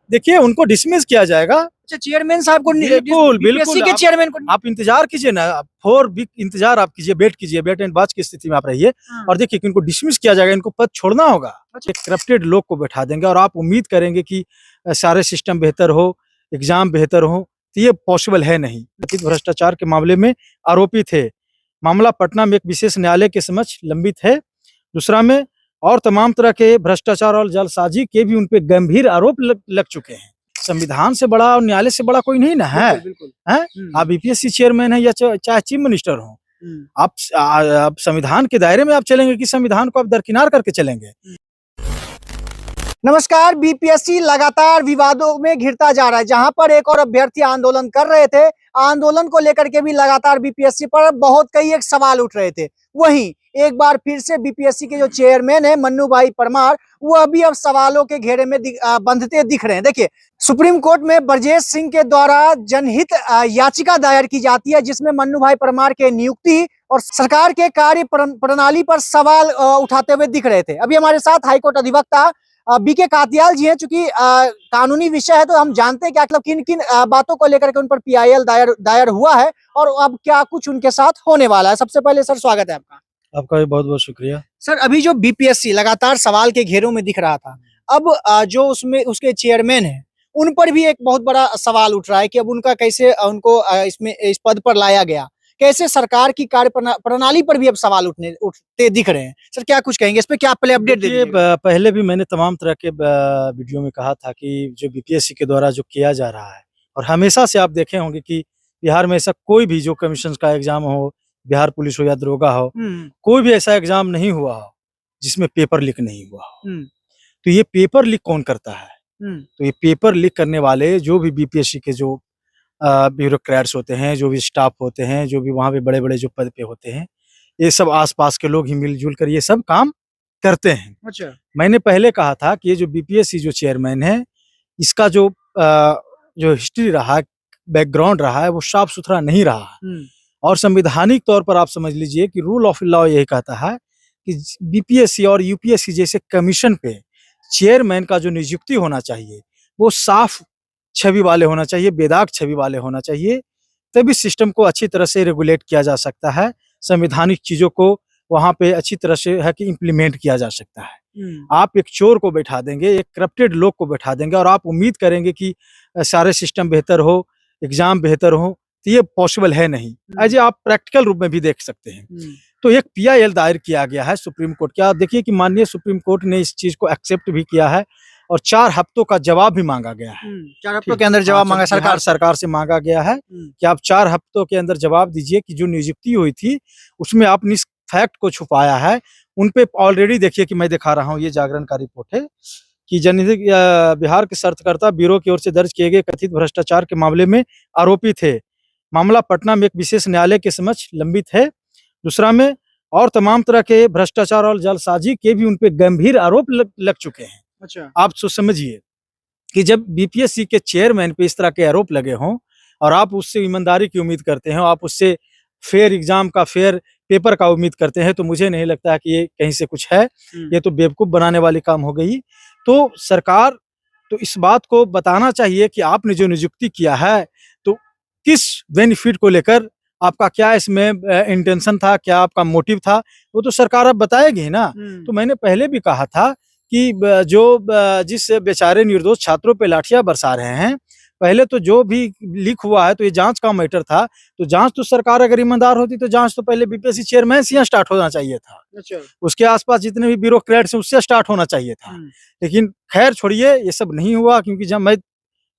देखिए उनको डिसमिस किया जाएगा। अच्छा, चेयरमैन साहब को बिल्कुल बीपीएससी के चेयरमैन को आप इंतजार कीजिए ना, 4 वीक इंतजार आप कीजिए, वेट एंड वॉच की स्थिति में आप रहिए और देखिए कि इनको डिसमिस किया जाएगा, इनको पद छोड़ना होगा। अच्छा। करप्टेड लोग को बैठा देंगे और आप उम्मीद करेंगे कि सारे सिस्टम बेहतर हो, एग्जाम बेहतर हो, तो ये पॉसिबल है नहीं। कथित भ्रष्टाचार के मामले में आरोपी थे। मामला पटना में एक विशेष न्यायालय के समक्ष लंबित है। दूसरा में और तमाम तरह के भ्रष्टाचार और जालसाजी के भी उनपे गंभीर आरोप लग चुके हैं। संविधान से बड़ा और न्यायालय से बड़ा कोई नहीं ना है। हैं? आप बीपीएससी चेयरमैन है या चाहे चीफ मिनिस्टर हो, आप संविधान के दायरे में आप चलेंगे कि संविधान को आप दरकिनार करके चलेंगे। नमस्कार। बीपीएससी लगातार विवादों में घिरता जा रहा है। जहां पर एक और अभ्यर्थी आंदोलन कर रहे थे, आंदोलन को लेकर के भी लगातार बीपीएससी पर कई एक सवाल उठ रहे थे। वहीं एक बार फिर से बीपीएससी के जो चेयरमैन है मन्नू भाई परमार, वो अभी अब सवालों के घेरे में बंधते दिख रहे हैं। देखिए, सुप्रीम कोर्ट में ब्रजेश सिंह के द्वारा जनहित याचिका दायर की जाती है, जिसमें मन्नू भाई परमार के नियुक्ति और सरकार के कार्य प्रणाली पर सवाल उठाते हुए दिख रहे थे। अभी हमारे साथ हाईकोर्ट अधिवक्ता बीके कातियाल जी हैं। चूंकि कानूनी विषय है तो हम जानते हैं क्या मतलब किन किन बातों को लेकर के उन पर पीआईएल दायर हुआ है और अब क्या कुछ उनके साथ होने वाला है। सबसे पहले सर स्वागत है आपका। आपका भी बहुत बहुत शुक्रिया। सर, अभी जो बीपीएससी लगातार सवाल के घेरों में दिख रहा था, अब जो उसमें उसके चेयरमैन है उन पर भी एक बहुत बड़ा सवाल उठ रहा है कि अब उनका कैसे उनको इसमें इस पद पर लाया गया, कैसे सरकार की कार्य प्रणाली पर भी अब सवाल उठते दिख रहे हैं। सर, क्या कुछ कहेंगे इस पे, क्या पहले अपडेट दे दीजिए। पहले भी मैंने तमाम तरह के वीडियो में कहा था कि जो बीपीएससी के द्वारा जो किया जा रहा है, और हमेशा से आप देखे होंगे कि बिहार में ऐसा कोई भी जो कमीशन का एग्जाम हो, बिहार पुलिस हो या दरोगा हो, कोई भी ऐसा एग्जाम नहीं हुआ हो जिसमें पेपर लीक नहीं हुआ हो। तो ये पेपर लीक कौन करता है? तो ये पेपर लीक करने वाले जो भी बीपीएससी के जो ब्यूरोक्रेट्स होते हैं, जो भी स्टाफ होते हैं, जो भी वहाँ पे बड़े-बड़े जो पद पे होते हैं, ये सब आस-पास के लोग ही मिलजुल कर ये सब काम करते हैं। अच्छा। मैंने पहले कहा था कि ये जो बीपीएससी जो चेयरमैन है, इसका जो हिस्ट्री रहा है, बैकग्राउंड रहा है, वो साफ-सुथरा नहीं रहा है। और संवैधानिक तौर पर आप समझ लीजिए कि रूल ऑफ लॉ यही कहता है कि बीपीएससी और यूपीएससी जैसे कमीशन पे चेयरमैन का जो नियुक्ति होना चाहिए, वो साफ छवि वाले होना चाहिए, बेदाग छवि वाले होना चाहिए, तभी सिस्टम को अच्छी तरह से रेगुलेट किया जा सकता है, संवैधानिक चीज़ों को वहाँ पे अच्छी तरह से है कि इम्प्लीमेंट किया जा सकता है। आप एक चोर को बैठा देंगे, एक करप्टेड लोग को बैठा देंगे और आप उम्मीद करेंगे कि सारे सिस्टम बेहतर हो, एग्जाम बेहतर हो, तो ये पॉसिबल है नहीं। ऐसे आप प्रैक्टिकल रूप में भी देख सकते हैं। तो एक पीआईएल दायर किया गया है सुप्रीम कोर्ट के। आप देखिए कि माननीय सुप्रीम कोर्ट ने इस चीज़ को एक्सेप्ट भी किया है और 4 हफ्तों का जवाब भी मांगा गया है। 4 हफ्तों के अंदर जवाब मांगा सरकार से मांगा गया है कि आप 4 हफ्तों के अंदर जवाब दीजिए कि जो नियुक्ति हुई थी उसमें आपने इस फैक्ट को छुपाया है। उन पे ऑलरेडी देखिए कि मैं दिखा रहा हूँ, ये जागरण का रिपोर्ट है कि जनहित बिहार के शर्तकर्ता ब्यूरो की ओर से दर्ज किए गए कथित भ्रष्टाचार के मामले में आरोपी थे। मामला पटना में एक विशेष न्यायालय के समक्ष लंबित है। दूसरा में और तमाम तरह के भ्रष्टाचार और जालसाजी के भी उनपे गंभीर आरोप लग चुके हैं। अच्छा। आप समझिए कि जब बीपीएससी के चेयरमैन पे इस तरह के आरोप लगे हों और आप उससे ईमानदारी की उम्मीद करते हैं, आप उससे फेयर एग्जाम का, फेयर पेपर का उम्मीद करते हैं, तो मुझे नहीं लगता है कि ये कहीं से कुछ है। ये तो बेवकूफ़ बनाने वाली काम हो गई। तो सरकार तो इस बात को बताना चाहिए कि आपने जो नियुक्ति किया है तो किस बेनिफिट को लेकर, आपका क्या इसमें इंटेंशन था, क्या आपका मोटिव था, वो तो सरकार अब बताएगी ही ना। तो मैंने पहले भी कहा था कि जिस बेचारे निर्दोष छात्रों पे लाठियां बरसा रहे हैं, पहले तो जो भी लीक हुआ है तो ये जांच का मैटर था। तो जांच तो सरकार अगर ईमानदार होती तो जांच तो पहले बीपीएससी चेयरमैन से स्टार्ट होना चाहिए था। अच्छा। उसके आसपास जितने भी ब्यूरोक्रेट्स हैं उससे स्टार्ट होना चाहिए था। लेकिन खैर छोड़िए, ये सब नहीं हुआ क्योंकि जब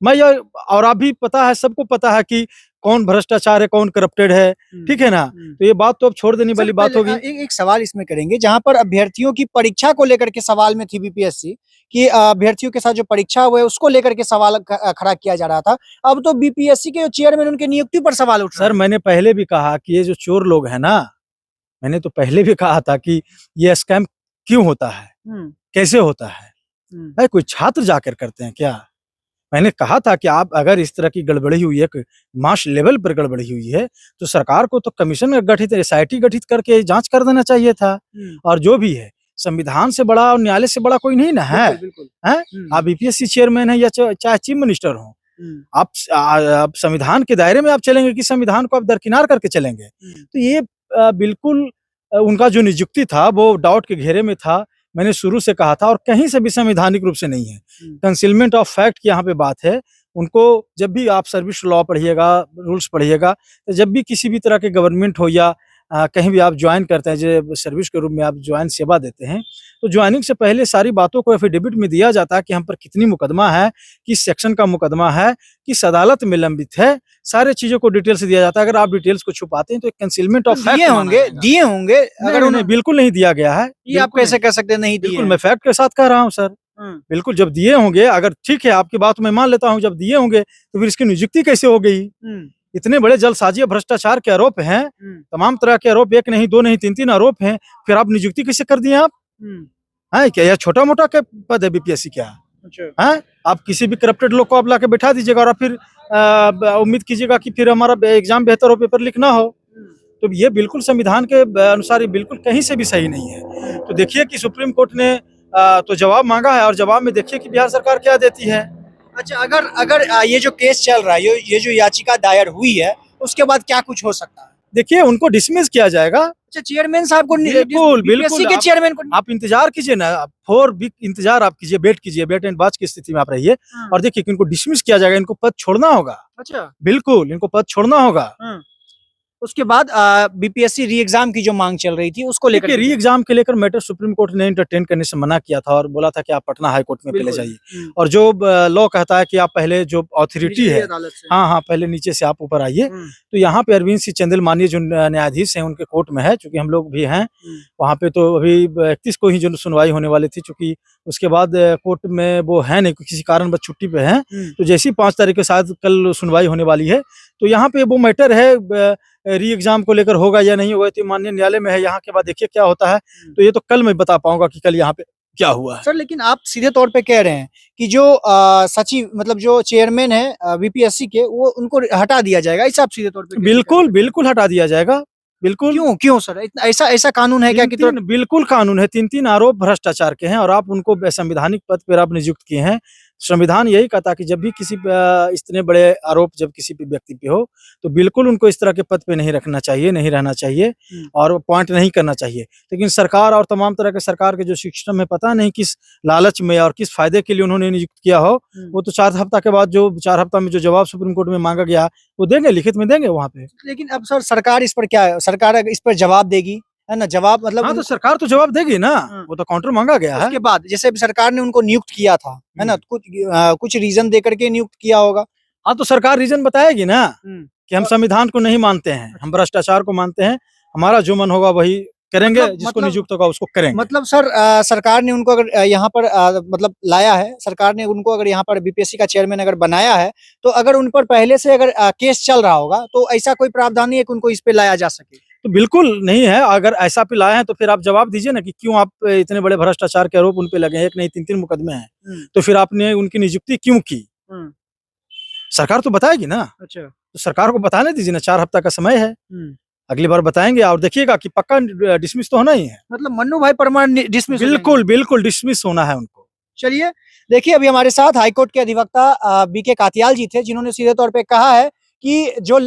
मैं ये, और आप भी पता है, सबको पता है कि कौन भ्रष्टाचार है, कौन करप्टेड है, ठीक है ना। तो ये बात तो अब छोड़ देने वाली बात होगी। एक सवाल इसमें करेंगे, जहां पर अभ्यर्थियों की परीक्षा को लेकर के सवाल में थी बीपीएससी कि अभ्यर्थियों के साथ जो परीक्षा हुए उसको लेकर के सवाल खड़ा किया जा रहा था। अब तो बीपीएससी के जो चेयरमैन उनके नियुक्ति पर सवाल उठ रहा है। सर, मैंने पहले भी कहा कि ये जो चोर लोग हैं ना, मैंने तो पहले भी कहा था कि ये स्कैम क्यों होता है, कैसे होता है, भाई कोई छात्र जाकर करते हैं क्या? मैंने कहा था कि आप अगर इस तरह की गड़बड़ी हुई है, मास लेवल पर गड़बड़ी हुई है, तो सरकार को तो कमीशन गठित, एसआईटी गठित करके जांच कर देना चाहिए था। और जो भी है, संविधान से बड़ा और न्यायालय से बड़ा कोई नहीं ना है। बिल्कुल हैं? आप बीपीएससी चेयरमैन है या चाहे चीफ मिनिस्टर हो, आप संविधान के दायरे में आप चलेंगे कि संविधान को आप दरकिनार करके चलेंगे। तो ये बिल्कुल उनका जो नियुक्ति था वो डाउट के घेरे में था। मैंने शुरू से कहा था, और कहीं से भी संवैधानिक रूप से नहीं है। कंसीलमेंट ऑफ फैक्ट की यहाँ पे बात है। उनको जब भी आप सर्विस लॉ पढ़िएगा, रूल्स पढ़िएगा, तो जब भी किसी भी तरह के गवर्नमेंट हो या कहीं भी आप ज्वाइन करते हैं, जो सर्विस के रूप में आप ज्वाइन सेवा देते हैं, तो ज्वाइनिंग से पहले सारी बातों को एफिडेविट में दिया जाता है कि हम पर कितनी मुकदमा है, किस सेक्शन का मुकदमा है, किस अदालत में लंबित है, सारे चीजों को डिटेल से दिया जाता है। अगर आप डिटेल्स को छुपाते हैं तो एक कंसीलमेंट ऑफ फैक्ट दिए होंगे अगर उन्हें बिल्कुल नहीं दिया गया है। ये आप कैसे कह सकते हैं नहीं दिए? बिल्कुल मैं फैक्ट के साथ कह रहा हूँ सर। बिल्कुल जब दिए होंगे, अगर ठीक है आपकी बात मैं मान लेता हूँ, जब दिए होंगे तो फिर इसकी नियुक्ति कैसे हो गई? इतने बड़े जलसाजी और भ्रष्टाचार के आरोप हैं, तमाम तरह के आरोप, एक नहीं दो नहीं तीन तीन आरोप हैं, फिर आप नियुक्ति कैसे कर दिए आप? हैं क्या यह छोटा मोटा के पद है बीपीएससी क्या? हैं? आप किसी भी करप्टेड लोग को आप लाके बैठा दीजिएगा और फिर उम्मीद कीजिएगा कि फिर हमारा एग्जाम बेहतर हो, पेपर लीक ना हो। तो ये बिल्कुल संविधान के अनुसार बिल्कुल कहीं से भी सही नहीं है। तो देखिए कि सुप्रीम कोर्ट ने तो जवाब मांगा है, और जवाब में देखिए कि बिहार सरकार क्या देती है। अच्छा, अगर ये जो केस चल रहा है, ये जो याचिका दायर हुई है, उसके बाद क्या कुछ हो सकता है? देखिए उनको डिसमिस किया जाएगा। अच्छा, चेयरमैन साहब को, बिल्कुल बीपीएससी के चेयरमैन को आप इंतजार कीजिए ना, फॉर वीक इंतजार आप कीजिए, वेट एंड वॉच की स्थिति में आप रहिए और देखिए कि इनको डिसमिस किया जाएगा, इनको पद छोड़ना होगा। अच्छा, बिल्कुल इनको पद छोड़ना होगा। उसके बाद बीपीएससी री एग्जाम की जो मांग चल रही थी उसको लेकर, री एग्जाम के लेकर मैटर सुप्रीम कोर्ट ने एंटरटेन करने से मना किया था और बोला था कि आप पटना हाई कोर्ट में पहले जाइए। और जो लॉ कहता है कि आप पहले जो अथॉरिटी है, हाँ पहले नीचे से आप ऊपर आइए। तो यहाँ पे अरविंद सिंह चंदेल माननीय जो न्यायाधीश हैं उनके कोर्ट में है, चूंकि हम लोग भी हैं वहाँ पे, तो अभी 31 को ही जो सुनवाई होने वाली थी, चूंकि उसके बाद कोर्ट में वो है नहीं, किसी कारण बस छुट्टी पे है, तो जैसी 5 तारीख के साथ कल सुनवाई होने वाली है। तो यहाँ पे वो मैटर है री एग्जाम को लेकर होगा या नहीं होगा, तो माननीय न्यायालय में है। यहाँ के बाद देखिए क्या होता है, तो ये तो कल मैं बता पाऊंगा कि कल यहाँ पे क्या हुआ है। सर लेकिन आप सीधे तौर पे कह रहे हैं कि जो सचिव मतलब जो चेयरमैन है बीपीएससी के, वो उनको हटा दिया जाएगा, ऐसा आप सीधे तौर पे? बिल्कुल हटा दिया जाएगा। बिल्कुल। क्यों सर, ऐसा कानून है क्या कि बिल्कुल कानून है। 3 आरोप भ्रष्टाचार के हैं और आप उनको संवैधानिक पद पर आप नियुक्त किए हैं। संविधान यही कहता कि जब भी किसी इतने बड़े आरोप जब किसी भी व्यक्ति पे हो, तो बिल्कुल उनको इस तरह के पद पे नहीं रखना चाहिए, नहीं रहना चाहिए और अपॉइंट नहीं करना चाहिए। लेकिन सरकार और तमाम तरह के सरकार के जो सिस्टम है, पता नहीं किस लालच में और किस फायदे के लिए उन्होंने नियुक्त किया हो। वो तो 4 हफ्ता के बाद, जो 4 हफ्ता में जो जवाब सुप्रीम कोर्ट में मांगा गया वो देंगे, लिखित में देंगे वहाँ पे। लेकिन अब सर सरकार इस पर क्या है, सरकार इस पर जवाब देगी, है ना? जवाब मतलब हाँ, तो सरकार तो जवाब देगी ना, वो तो काउंटर मांगा गया है। उसके बाद जैसे सरकार ने उनको नियुक्त किया था, है ना, कुछ रीजन देकर के नियुक्त किया होगा। हाँ, तो सरकार रीजन बताएगी ना कि हम संविधान को नहीं मानते हैं, हम भ्रष्टाचार को मानते हैं, हमारा जो मन होगा वही करेंगे, जिसको नियुक्त होगा उसको करेंगे। मतलब सर सरकार ने उनको अगर यहाँ पर मतलब लाया है, सरकार ने उनको अगर यहाँ पर बीपीएससी का चेयरमैन अगर बनाया है, तो अगर उन पर पहले से अगर केस चल रहा होगा, तो ऐसा कोई प्रावधान नहीं है कि उनको इस पे लाया जा सके? तो बिल्कुल नहीं है। अगर ऐसा पे लाए हैं तो फिर आप जवाब दीजिए ना कि क्यों आप इतने बड़े भ्रष्टाचार के आरोप उन पे लगे हैं, 1 नहीं 3 मुकदमे हैं, तो फिर आपने उनकी नियुक्ति क्यों की? सरकार तो बताएगी ना। अच्छा, तो सरकार को बताने दीजिए ना, 4 हफ्ता का समय है, अगली बार बताएंगे और देखिएगा कि पक्का डिसमिस तो होना ही है। मतलब मन्नू भाई परमार डिसमिस? बिल्कुल डिसमिस होना है उनको। चलिए देखिए, अभी हमारे साथ हाईकोर्ट के अधिवक्ता बीके कातियाल जी थे, जिन्होंने सीधे तौर पे कहा है कि जो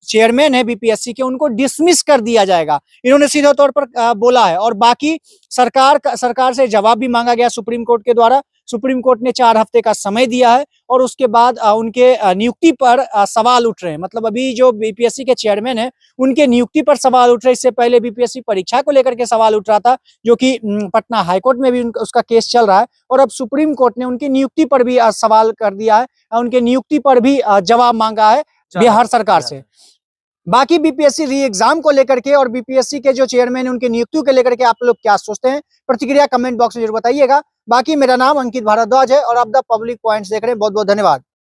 चेयरमैन है बीपीएससी के, उनको डिसमिस कर दिया जाएगा, इन्होंने सीधे तौर पर बोला है। और बाकी सरकार से जवाब भी मांगा गया सुप्रीम कोर्ट के द्वारा। सुप्रीम कोर्ट ने 4 हफ्ते का समय दिया है और उसके बाद उनके नियुक्ति पर सवाल उठ रहे हैं। मतलब अभी जो बीपीएससी के चेयरमैन है, उनके नियुक्ति पर सवाल उठ रहे हैं। इससे पहले बीपीएससी परीक्षा को लेकर के सवाल उठ रहा था, जो कि पटना हाईकोर्ट में भी उसका केस चल रहा है। और अब सुप्रीम कोर्ट ने उनकी नियुक्ति पर भी सवाल कर दिया है, उनके नियुक्ति पर भी जवाब मांगा है बिहार सरकार से। बाकी बीपीएससी री एग्जाम को लेकर के और बीपीएससी के जो चेयरमैन है उनकी नियुक्तियों को लेकर के आप लोग क्या सोचते हैं? प्रतिक्रिया कमेंट बॉक्स में जरूर बताइएगा। बाकी मेरा नाम अंकित भारद्वाज है और आप द पब्लिक पॉइंट्स देख रहे हैं। बहुत बहुत धन्यवाद।